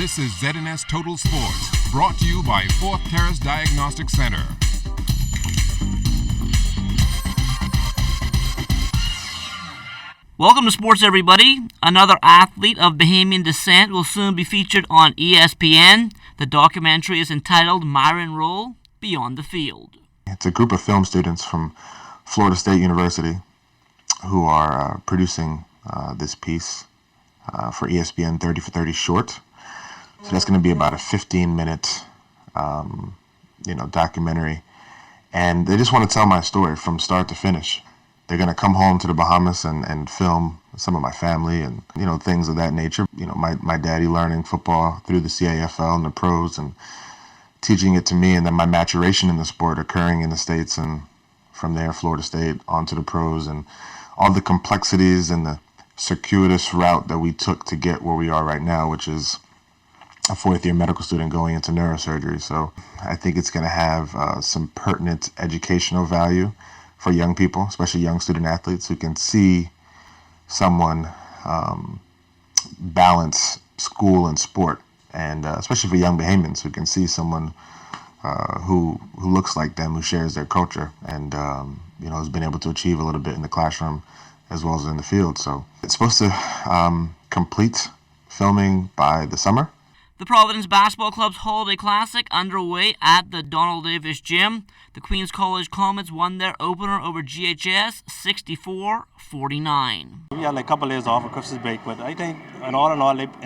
This is ZNS Total Sports, brought to you by Fourth Terrace Diagnostic Center. Welcome to sports, everybody. Another athlete of Bahamian descent will soon be featured on ESPN. The documentary is entitled Myron Rolle, Beyond the Field. It's a group of film students from Florida State University who are producing this piece for ESPN 30 for 30 short. So that's going to be about a 15-minute, documentary. And they just want to tell my story from start to finish. They're going to come home to the Bahamas and film some of my family and, things of that nature. My daddy learning football through the CAFL and the pros and teaching it to me, and then my maturation in the sport occurring in the States, and from there, Florida State, onto the pros, and all the complexities and the circuitous route that we took to get where we are right now, which is a fourth-year medical student going into neurosurgery. So I think it's going to have some pertinent educational value for young people, especially young student athletes who can see someone balance school and sport, and especially for young Bahamians who can see someone who looks like them, who shares their culture, and has been able to achieve a little bit in the classroom as well as in the field. So it's supposed to complete filming by the summer. The Providence Basketball Club's Holiday Classic underway at the Donald Davis Gym. The Queens College Comets won their opener over GHS 64-49. We had a couple days off, a Christmas break, but I think in all, in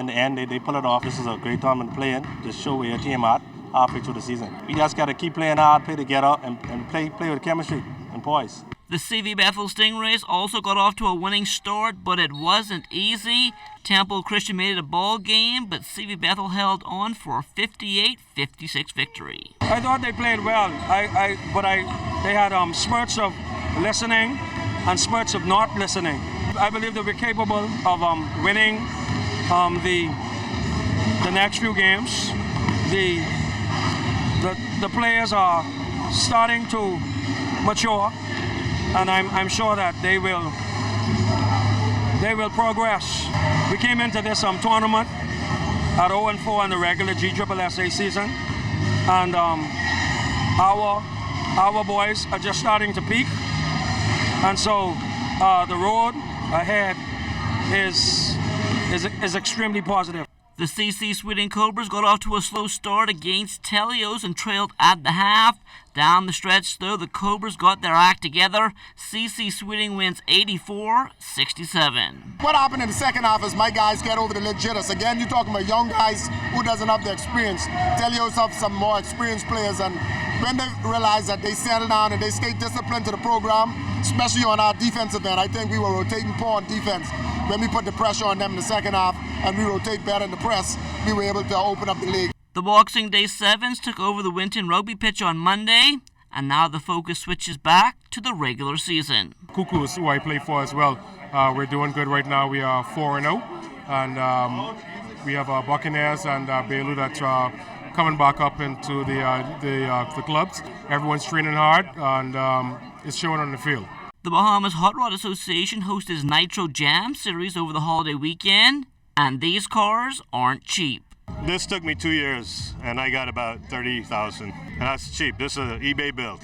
the end, they pull it off. This is a great tournament to play in, to show where your team at halfway through the season. We just got to keep playing hard, play together, and play with chemistry and poise. The CV Bethel Stingrays also got off to a winning start, but it wasn't easy. Temple Christian made it a ball game, but CV Bethel held on for a 58-56 victory. I thought they played well, they had spurts of listening and spurts of not listening. I believe that we're capable of winning the next few games. The players are starting to mature, and I'm sure that they will progress. We came into this tournament at 0-4 in the regular GSSA season, and our boys are just starting to peak, and so the road ahead is extremely positive. The CC Sweeting Cobras got off to a slow start against Telios and trailed at the half. Down the stretch, though, the Cobras got their act together. CC Sweeting wins 84-67. What happened in the second half is my guys get over the leg jitters. Again, you're talking about young guys who doesn't have the experience. Telios have some more experienced players, and when they realize that they settle down and they stay disciplined to the program, especially on our defensive end, I think we were rotating poor on defense. When we put the pressure on them in the second half and we rotate better in the press, we were able to open up the league. The Boxing Day Sevens took over the Winton rugby pitch on Monday, and now the focus switches back to the regular season. Cuckoos, who I play for as well, we're doing good right now. We are 4-0, and we have Buccaneers and Baylor that coming back up into the clubs. Everyone's training hard, and it's showing on the field. The Bahamas Hot Rod Association hosts its Nitro Jam series over the holiday weekend, and these cars aren't cheap. This took me 2 years, and I got about 30,000, and that's cheap. This is an eBay build,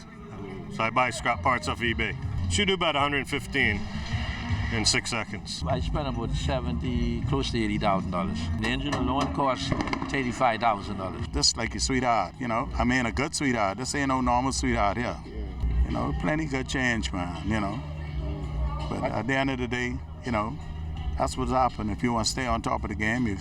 so I buy scrap parts off eBay. Should do about 115 in 6 seconds. I spent about close to $80,000. The engine alone costs $85,000. This like a sweetheart, I mean a good sweetheart. This ain't no normal sweetheart here. Plenty good change, man, But at the end of the day, that's what's happening. If you want to stay on top of the game, you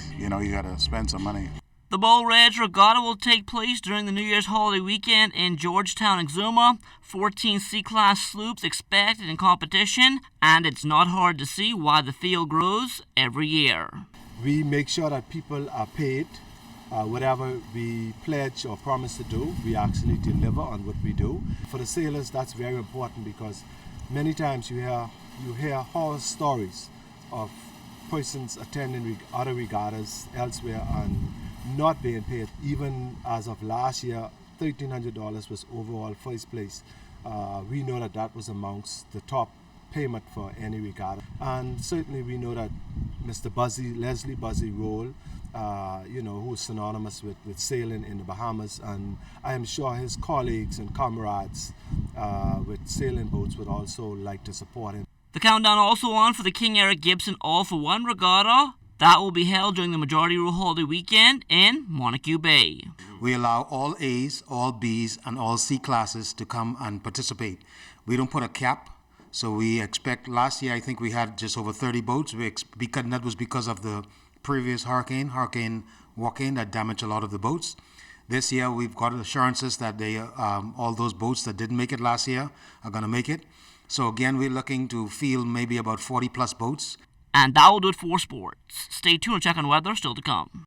got to spend some money. The Bull Reds Regatta will take place during the New Year's holiday weekend in Georgetown, Exuma. 14 C-Class sloops expected in competition, and it's not hard to see why the field grows every year. We make sure that people are paid. Whatever we pledge or promise to do, we actually deliver on what we do. For the sailors, that's very important because many times you hear horror stories of persons attending other regattas elsewhere and not being paid. Even as of last year, $1,300 was overall first place. We know that was amongst the top payment for any regatta. And certainly we know that Mr. Leslie Buzzy Roll who is synonymous with sailing in the Bahamas, and I am sure his colleagues and comrades with sailing boats would also like to support him. The countdown also on for the King Eric Gibson All for One Regatta. That will be held during the Majority Rule Holiday Weekend in Montague Bay. We allow all A's, all B's, and all C classes to come and participate. We don't put a cap, so we expect, last year I think we had just over 30 boats, and that was because of the previous Hurricane Joaquin, that damaged a lot of the boats. This year we've got assurances that all those boats that didn't make it last year are going to make it. So again, we're looking to field maybe about 40 plus boats. And that will do it for sports. Stay tuned and check on weather still to come.